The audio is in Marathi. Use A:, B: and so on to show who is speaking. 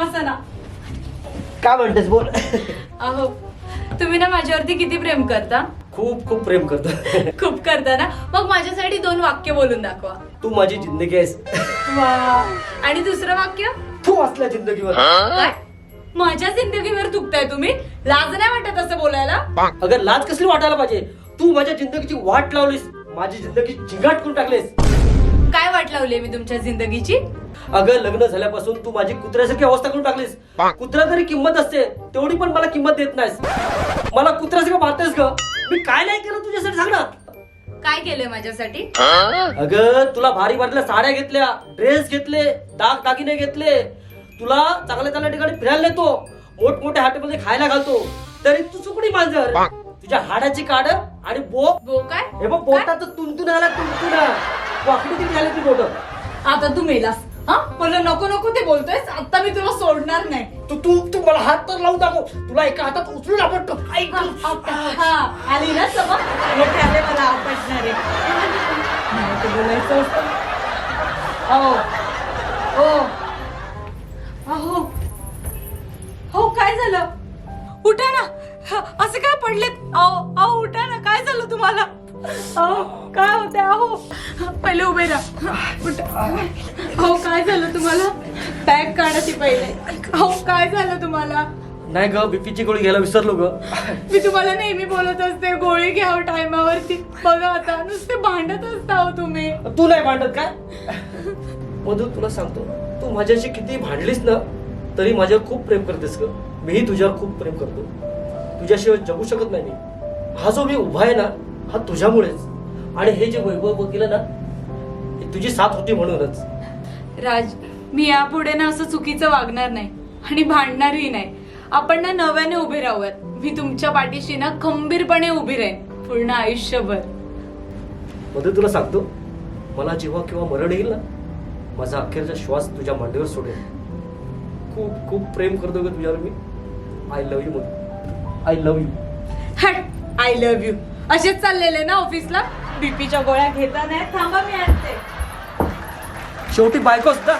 A: बसा ना.
B: काय म्हणतेस बोल.
A: अहो तुम्ही ना माझ्यावरती किती प्रेम करता?
B: खूप खूप प्रेम करतो.
A: खूप करता ना. मग माझ्यासाठी 2 वाक्य बोलून दाखवा.
B: तू माझी जिंदगी आहेस.
A: वा. आणि दुसरं वाक्य?
B: तू असल्या जिंदगीवर.
A: काय? माझ्या जिंदगीवर थुकताय तुम्ही? लाज नाही वाटत असं बोलायला?
B: अगं लाज कसली वाटायला पाहिजे. तू माझ्या जिंदगीची वाट लावलीस, माझी जिंदगी चिंगाट करून टाकलीस.
A: काय वाट लावली मी तुमच्या जिंदगीची?
B: अगं लग्न झाल्यापासून तू माझी कुत्र्यासारखी अवस्था करून टाकलीस. कुत्रा तरी किंमत असते तेवढी पण मला किंमत देत नाहीस. मला कुत्र्यासारखं मारतेस ग. मी काय नाही केलं तुझ्यासाठी सांग ना.
A: काय केलंय माझ्यासाठी?
B: अगं तुला भारी भारीला साड्या घेतल्या, ड्रेस घेतले, दागिने घेतले, तुला चांगल्या चांगल्या ठिकाणी फिरायला नेतो, मोठमोठ्या हॉटेलमध्ये खायला घालतो, तरी तू चुकडी मांजर. तुझ्या हाडाची काढ आणि
A: बो काय?
B: हे बघ बोटात तुंतून आला, तुंतून वाकडी किती झाली ती बोट.
A: आता तू मेलास. हा मला नको नको ते बोलतोयस. आता मी तुला सोडणार नाही.
B: तू मला हात तर लावून दाखव. तुला एका हातात उचलून आपटतो.
A: आली ना सभा मोठे आले मला आपटणारे. बोलायचं असतं. अहो हो काय झालं? उठा ना. असं काय पडलेत? अहो उठा ना. काय झालं तुम्हाला? अहो काय होते? अहो पहिले उभे राहा. अहो काय झालं तुम्हाला? बॅग काढा ती पहिले. अहो काय झालं तुम्हाला?
B: नाही ग, बीपीची गोळी घ्यायला विसरलो ग.
A: मी तुम्हाला नेहमी बोलत असते गोळी घ्यावं टायमावरती. बघा आता नुसते भांडत असता हो तुम्ही.
B: तू नाही भांडत काय? मधू तुला सांगतो, तू माझ्याशी किती भांडलीस ना तरी माझ्यावर खूप प्रेम करतेस ग. मीही तुझ्यावर खूप प्रेम करतो. तुझ्याशिवाय जगू शकत नाही मी. हा जो मी उभा आहे ना हा तुझ्यामुळेच. आणि हे जे वैभव केलं ना हे तुझी साथ होती म्हणूनच.
A: राज, मी यापुढे ना असं चुकीचं वागणार नाही आणि भांडणारही नाही. आपण ना नव्याने उभे राहूयात. मी तुमच्या पाठीशी ना खंबीरपणे उभी राहीन पूर्ण आयुष्यभर.
B: मधू तुला सांगतो, मला जेव्हा किंवा मरण येईल ना माझा अखेरचा श्वास तुझ्या मांडीवर सोडेल. खूप खूप प्रेम करतो ग तुझ्यावर मी. I love you Madhu. I love you.
A: हट. आय लव्ह यू असेच चाललेले ना ऑफिसला? बीपीच्या गोळ्या घेता नाही. थांबा मी आणते.
B: शेवटी बायकोच ना.